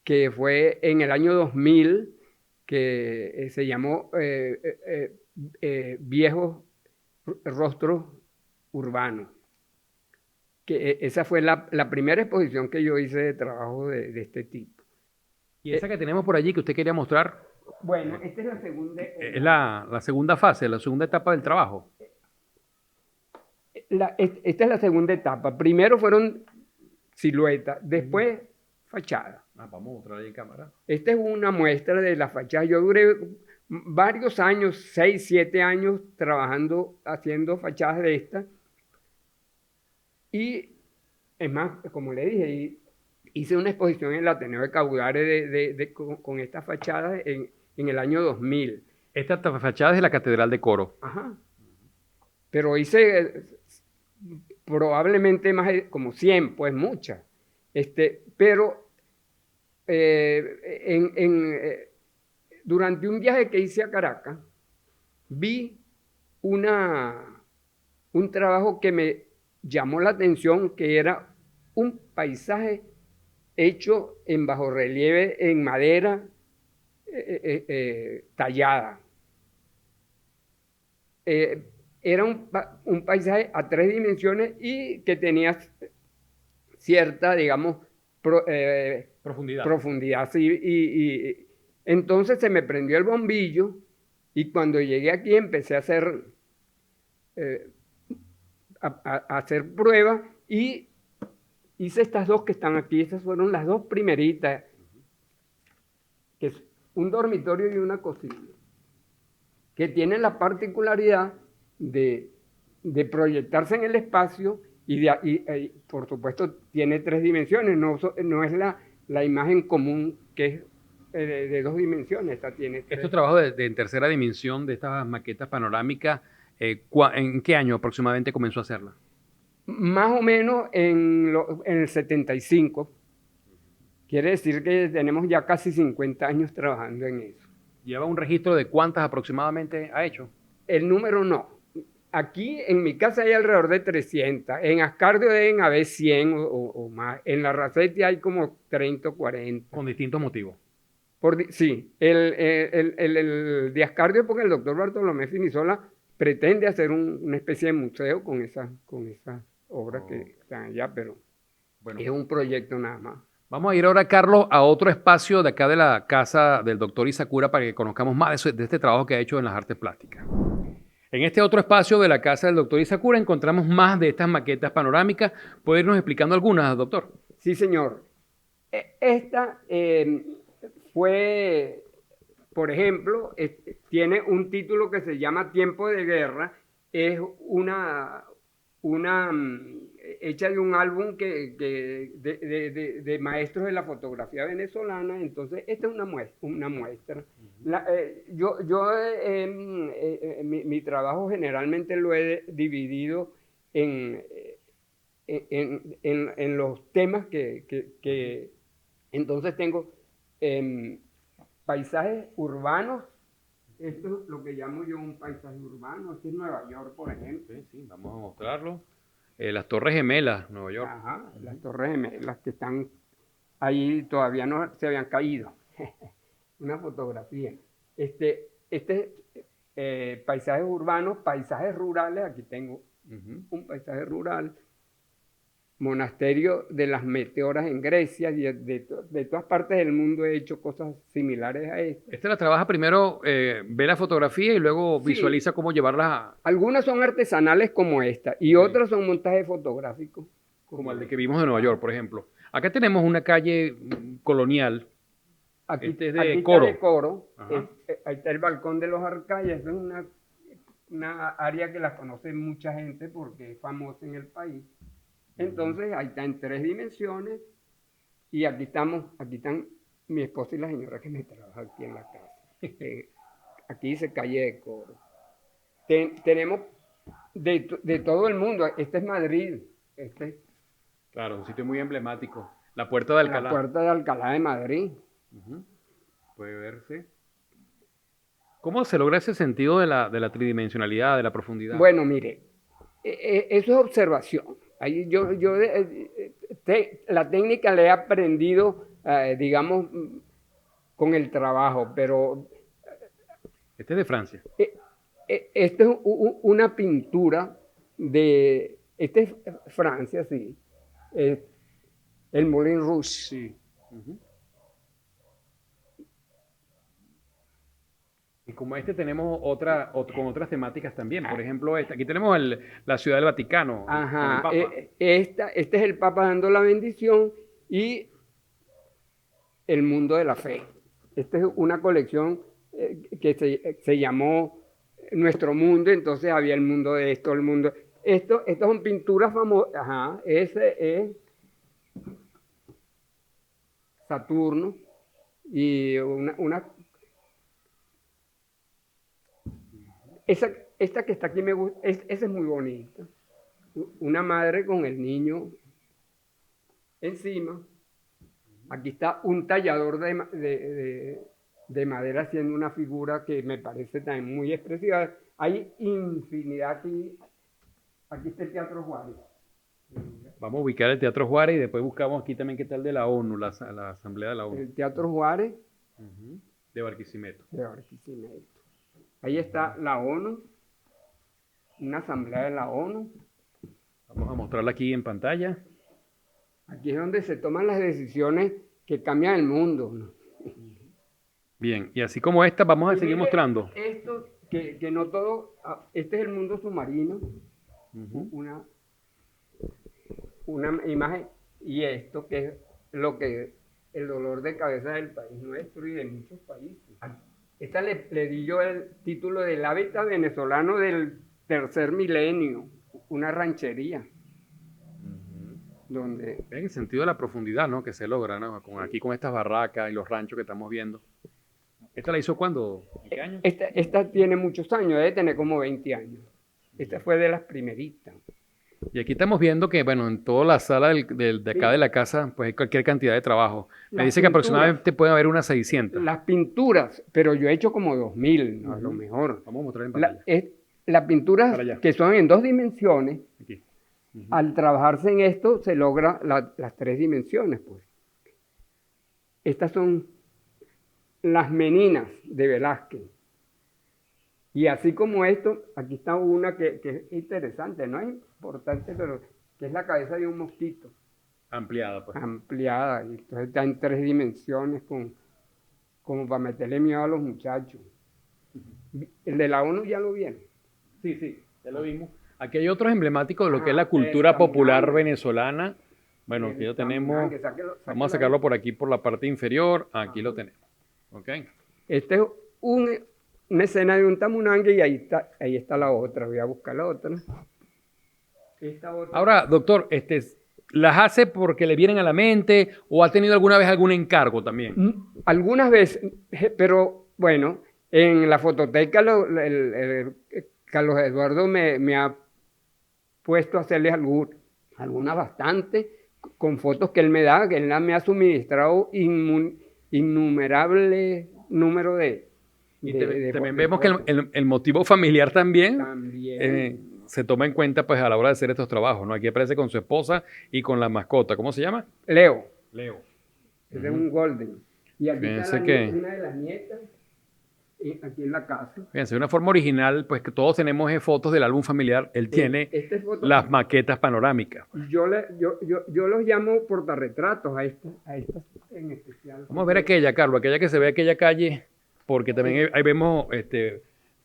que fue en el año 2000, que se llamó Viejos Rostros Urbanos. Que esa fue la primera exposición que yo hice de trabajo de este tipo. Y esa que tenemos por allí que usted quería mostrar, Bueno, esta es la segunda. es la segunda fase, la segunda etapa del trabajo. Esta es la segunda etapa. Primero fueron siluetas, después fachada. Vamos a mostrar ahí en cámara. Esta es una muestra de la fachada. Yo duré varios años, 6, 7 años, trabajando, haciendo fachadas de estas. Y es más, como le dije, hice una exposición en el Ateneo de Caudares con estas fachadas en el año 2000. Esta fachada es de la Catedral de Coro. Ajá. Pero hice probablemente más, como 100, pues muchas. Pero durante un viaje que hice a Caracas, vi un trabajo que me llamó la atención, que era un paisaje hecho en bajorrelieve, en madera tallada. Era un paisaje a 3 dimensiones y que tenía cierta, digamos, profundidad. Sí, y entonces se me prendió el bombillo y cuando llegué aquí empecé a hacer pruebas y hice estas dos que están aquí. Estas fueron las dos primeritas, que es un dormitorio y una cocina, que tienen la particularidad de proyectarse en el espacio y por supuesto tiene 3 dimensiones, no es la imagen común que es de 2 dimensiones. Esta tiene 3. Estos trabajos en tercera dimensión de estas maquetas panorámicas, ¿en qué año aproximadamente comenzó a hacerla? Más o menos en el 75. Quiere decir que tenemos ya casi 50 años trabajando en eso. ¿Lleva un registro de cuántas aproximadamente ha hecho? El número no. Aquí en mi casa hay alrededor de 300. En Ascardio deben haber 100 o más. En la Racetti hay como 30 o 40. Con distintos motivos. Sí. El de Ascardio, porque el doctor Bartolomé Finisola pretende hacer una especie de museo con esas obras que están allá, pero bueno, es un proyecto nada más. Vamos a ir ahora, Carlos, a otro espacio de acá de la casa del doctor Isakura para que conozcamos más de este trabajo que ha hecho en las artes plásticas. En este otro espacio de la casa del doctor Isakura encontramos más de estas maquetas panorámicas. ¿Puede irnos explicando algunas, doctor? Sí, señor. Esta fue, por ejemplo, tiene un título que se llama Tiempo de Guerra. Es una hecha de un álbum de maestros de la fotografía venezolana. Entonces, esta es una muestra. Mi trabajo generalmente lo he dividido en los temas que entonces tengo paisajes urbanos. Esto es lo que llamo yo un paisaje urbano. Este es Nueva York, por ejemplo. Sí, vamos a mostrarlo. Las Torres Gemelas, Nueva York. Ajá, las Torres Gemelas que están ahí, todavía no se habían caído. Una fotografía. Paisajes urbanos, paisajes rurales. Aquí tengo un paisaje rural. Monasterio de las Meteoras en Grecia. De todas partes del mundo he hecho cosas similares a esto. Esta la trabaja primero, ve la fotografía y luego visualiza cómo llevarla. Algunas son artesanales como esta y otras son montajes fotográficos. Como el de que vimos de Nueva York, por ejemplo. Acá tenemos una calle colonial. Aquí, es de aquí Coro. Está de Coro. Ahí está el Balcón de los Arcayas. Es una área que la conoce mucha gente porque es famosa en el país. Entonces, ahí está en 3 dimensiones y aquí están mi esposa y la señora que me trabaja aquí en la casa. aquí dice calle de Coro. Tenemos de todo el mundo. Este es Madrid. Este Claro, un sitio muy emblemático. La Puerta de es la Alcalá. Puerta de Alcalá de Madrid. Ujú. Puede verse. ¿Cómo se logra ese sentido de la tridimensionalidad, de la profundidad? Bueno, mire, eso es observación. Ahí la técnica la he aprendido, digamos, con el trabajo, pero Este es de Francia. esto es una pintura este es Francia, sí, el Moulin Rouge. Sí. Ujú. Y como este tenemos con otras temáticas también. Por ejemplo, aquí tenemos la Ciudad del Vaticano. Con el Ajá, Papa. este es el Papa dando la bendición y el mundo de la fe. Esta es una colección que se llamó Nuestro Mundo, entonces había el mundo de esto, el mundo... Estas son pinturas famosas. Ajá, ese es Saturno y esta que está aquí me gusta, esa es muy bonita. Una madre con el niño encima. Aquí está un tallador de madera haciendo una figura que me parece también muy expresiva. Hay infinidad aquí. Aquí está el Teatro Juárez. Vamos a ubicar el Teatro Juárez y después buscamos aquí también qué tal de la ONU, la Asamblea de la ONU. El Teatro Juárez Ujú. De Barquisimeto. de Barquisimeto. Ahí está la ONU, una asamblea de la ONU. Vamos a mostrarla aquí en pantalla. Aquí es donde se toman las decisiones que cambian el mundo, ¿no? Bien, y así como esta, vamos a Y seguir mire, mostrando. Esto, que no todo, este es el mundo submarino, Ujú. una imagen, y esto que es el dolor de cabeza del país nuestro y de muchos países. Esta le di yo el título del hábitat venezolano del tercer milenio, una ranchería, donde Ven el sentido de la profundidad, ¿no? Que se logra, ¿no? Aquí con estas barracas y los ranchos que estamos viendo. ¿Esta la hizo cuándo? ¿En qué año? esta tiene muchos años, debe tener como 20 años. Esta fue de las primeritas. Y aquí estamos viendo que, bueno, en toda la sala de acá de la casa, pues hay cualquier cantidad de trabajo. Me Las dice que pinturas. aproximadamente puede haber unas 600. Las pinturas, pero yo he hecho como 2000, ¿no? A lo mejor. Vamos a mostrar en pantalla. Las pinturas Para allá. que son en 2 dimensiones, Aquí. al trabajarse en esto se logra las 3 dimensiones, pues. Estas son las meninas de Velázquez. Y así como esto, aquí está una que es interesante, no es importante, pero que es la cabeza de un mosquito Ampliada, pues. ampliada. Y entonces está en 3 dimensiones como para meterle miedo a los muchachos. El de la ONU ya lo vieron. Sí, ya lo vimos. Aquí hay otros emblemáticos de lo que es Ah, la cultura el popular tamunangue. venezolana. Bueno, aquí lo tenemos. Tamunangue, Vamos a sacarlo por aquí, por la parte inferior. Aquí lo tenemos. ¿Ok? Este es una escena de un tamunangue y ahí está la otra. Voy a buscar la otra. Esta otra. Ahora, doctor, ¿las hace porque le vienen a la mente o ha tenido alguna vez algún encargo también? Algunas veces, pero bueno, en la fototeca Carlos Eduardo me ha puesto a hacerles algunas bastante, con fotos que él me da, que él me ha suministrado innumerable número de También vemos que el motivo familiar también también. se toma en cuenta pues a la hora de hacer estos trabajos, ¿no? Aquí aparece con su esposa y con la mascota. ¿Cómo se llama? Leo, Leo. ese es un golden. Y aquí Fíjense está que- una de las nietas, aquí en la casa. Fíjense, de una forma original, pues que todos tenemos fotos del álbum familiar. Él tiene Esta es foto- las maquetas panorámicas. Yo los llamo portarretratos a estas en especial. Vamos a ver aquella, Carlos, aquella que se ve aquella calle, porque también ahí vemos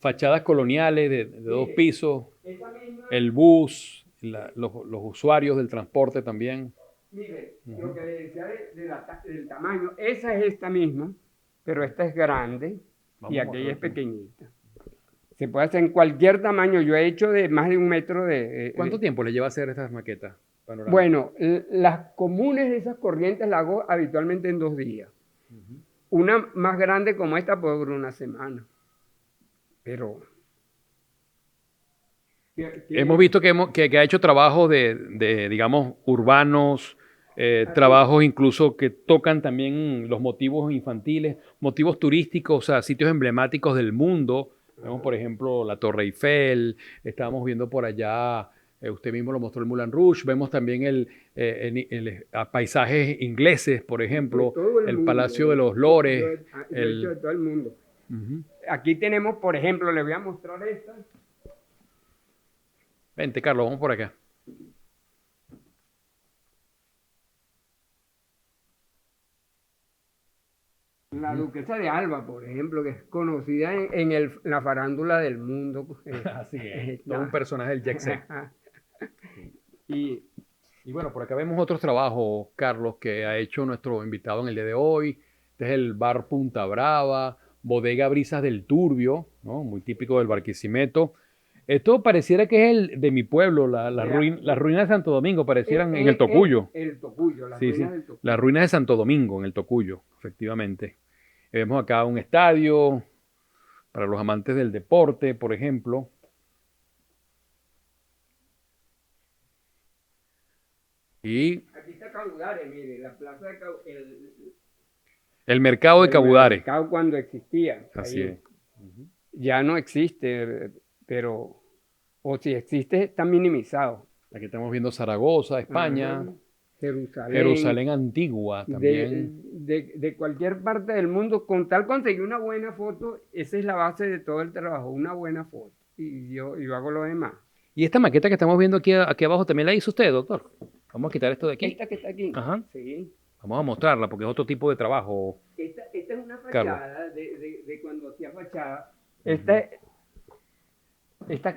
fachadas coloniales de 2 pisos, Esa misma, el bus, los usuarios del transporte también. mire, lo que le decía del tamaño, esa es esta misma, pero esta es grande Vamos y a aquella es mostrar. pequeñita. Se puede hacer en cualquier tamaño. Yo he hecho de más de 1 metro de... ¿Cuánto tiempo le lleva hacer estas maquetas panorámicas? Bueno, las comunes de esas corrientes las hago habitualmente en 2 días. Una más grande como esta puede durar una semana. pero... Hemos visto que ha hecho trabajos digamos, urbanos, trabajos incluso que tocan también los motivos infantiles, motivos turísticos, o sea, sitios emblemáticos del mundo. Vemos, por ejemplo, la Torre Eiffel, estábamos viendo por allá, usted mismo lo mostró el Moulin Rouge, vemos también a paisajes ingleses, por ejemplo, el mundo, Palacio de los Lores. De hecho, de todo el mundo. Aquí tenemos, por ejemplo, le voy a mostrar esta. Vente, Carlos, vamos por acá. La duquesa de Alba, por ejemplo, que es conocida en la farándula del mundo. Así es, todo un personaje del jet set. Y Y bueno, por acá vemos otros trabajos, Carlos, que ha hecho nuestro invitado en el día de hoy. Este es el Bar Punta Brava, Bodega Brisas del Turbio, ¿no? Muy típico del Barquisimeto. Esto pareciera que es el de mi pueblo, las ruinas de Santo Domingo, parecieran en el Tocuyo. El Tocuyo, las Sí, ruinas sí, del Tocuyo. las ruinas de Santo Domingo, en el Tocuyo, efectivamente. Vemos acá un estadio para los amantes del deporte, por ejemplo. Y Aquí está Caudare, mire, la plaza de Caudare. el mercado de Cabudare. El mercado cuando existía. Así Ahí. es. Ya no existe, pero, o si existe, está minimizado. Aquí estamos viendo Zaragoza, España. Ajá. Jerusalén. Jerusalén antigua también. De cualquier parte del mundo, con tal conseguir una buena foto, esa es la base de todo el trabajo, una buena foto. Y yo hago lo demás. Y esta maqueta que estamos viendo aquí abajo también la hizo usted, doctor. Vamos a quitar esto de aquí. Esta que está aquí. Ajá. Sí. Vamos a mostrarla porque es otro tipo de trabajo. Esta es una Carlos. fachada de cuando hacía fachada. Esta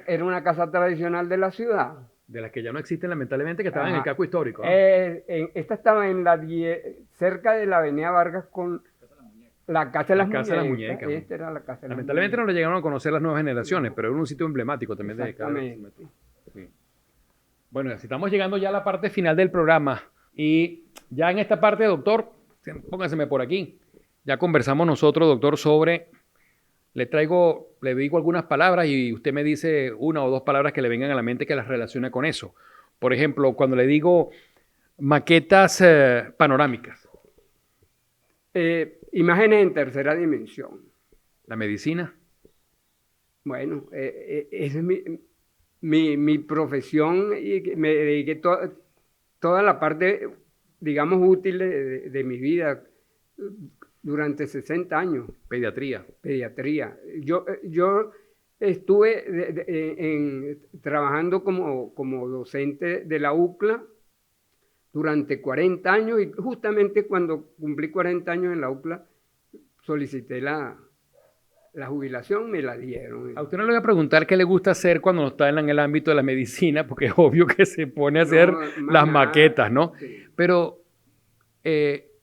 era una casa tradicional de la ciudad. De las que ya no existen lamentablemente, que estaban en el Ajá. casco histórico, ¿no? Esta estaba en cerca de la Avenida Vargas con la Casa de las Casa de las Muñecas. Muñecas. Esta era la Casa de las Lamentablemente no Muñecas. lo llegaron a conocer las nuevas generaciones, pero era un sitio emblemático también de cada Exactamente. Sí. Bueno, así estamos llegando ya a la parte final del programa. Y ya en esta parte, doctor, pónganseme por aquí. Ya conversamos nosotros, doctor, sobre... Le digo algunas palabras y usted me dice una o dos palabras que le vengan a la mente que las relacione con eso. Por ejemplo, cuando le digo maquetas panorámicas, Imágenes en tercera dimensión. la medicina, Bueno, esa es mi profesión y que me dediqué toda la parte, digamos, útil de mi vida durante 60 años. pediatría. Pediatría. Yo estuve trabajando como docente de la UCLA durante 40 años y justamente cuando cumplí 40 años en la UCLA solicité la jubilación, me la dieron. A usted no le voy a preguntar qué le gusta hacer cuando no está en el ámbito de la medicina, porque es obvio que se pone a hacer las maquetas, ¿no? Sí. Pero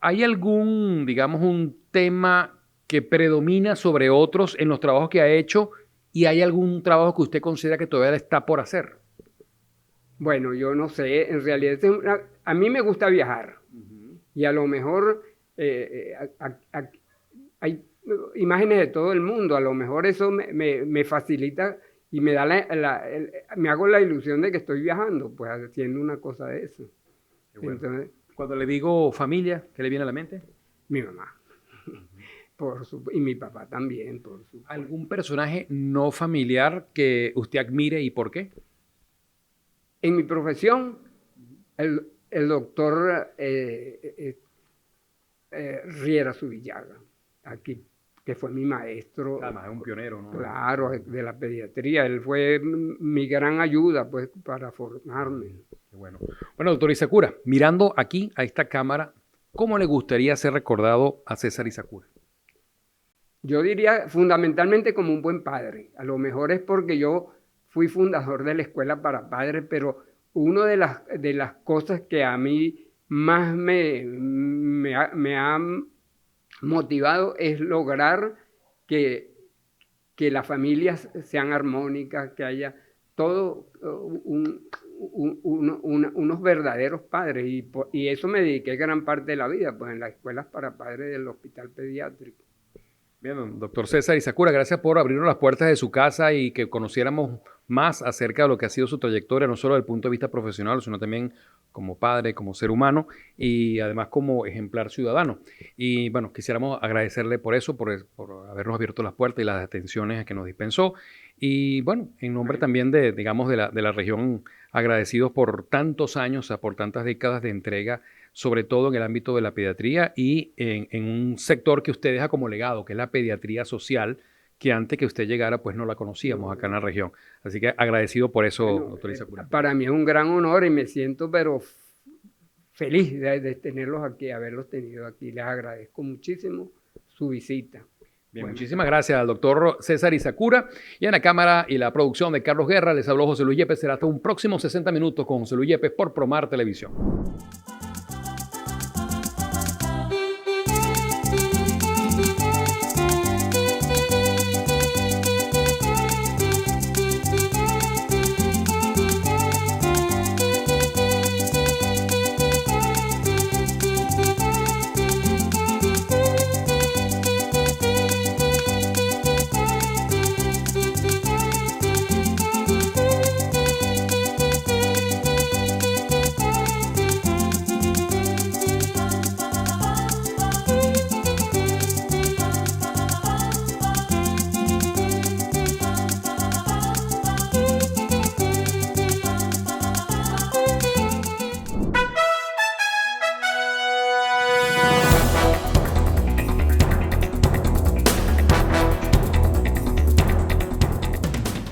¿hay algún, digamos, un tema que predomina sobre otros en los trabajos que ha hecho y hay algún trabajo que usted considera que todavía está por hacer? Bueno, yo no sé, en realidad a mí me gusta viajar y a lo mejor hay imágenes de todo el mundo, a lo mejor eso me facilita y me da me hago la ilusión de que estoy viajando, pues haciendo una cosa de eso. Bueno. Entonces, Cuando le digo familia, ¿qué le viene a la mente? mi mamá. Y mi papá también, por supuesto. ¿Algún personaje no familiar que usted admire y por qué? En mi profesión, el doctor Riera Subillaga, aquí, que fue mi maestro. Además, es un pionero, ¿no? Claro, de la pediatría. Él fue mi gran ayuda, pues, para formarme. Qué bueno. Bueno, doctor Isakura, mirando aquí a esta cámara, ¿cómo le gustaría ser recordado a César Isakura? Yo diría fundamentalmente como un buen padre. A lo mejor es porque yo fui fundador de la escuela para padres, pero una de las cosas que a mí más me ha motivado es lograr que las familias sean armónicas, que haya todo unos verdaderos padres. Y eso me dediqué gran parte de la vida, pues en las escuelas para padres del hospital pediátrico. Bien, doctor César Isakura, gracias por abrirnos las puertas de su casa y que conociéramos más acerca de lo que ha sido su trayectoria, no solo desde el punto de vista profesional, sino también como padre, como ser humano y además como ejemplar ciudadano. Y bueno, quisiéramos agradecerle por eso, por habernos abierto las puertas y las atenciones que nos dispensó. Y bueno, en nombre también de, digamos, de la región, agradecidos por tantos años, o sea, por tantas décadas de entrega, sobre todo en el ámbito de la pediatría y en un sector que usted deja como legado, que es la pediatría social, que antes que usted llegara, pues no la conocíamos acá en la región. Así que agradecido por eso, Bueno, doctor Isakura. para mí es un gran honor y me siento pero feliz de tenerlos aquí, haberlos tenido aquí. Les agradezco muchísimo su visita. Bien, Bueno, muchísimas gracias al doctor César Isakura. Y en la cámara y la producción de Carlos Guerra les habló José Luis Yepes. Será hasta un próximo 60 minutos con José Luis Yepes por Promar Televisión.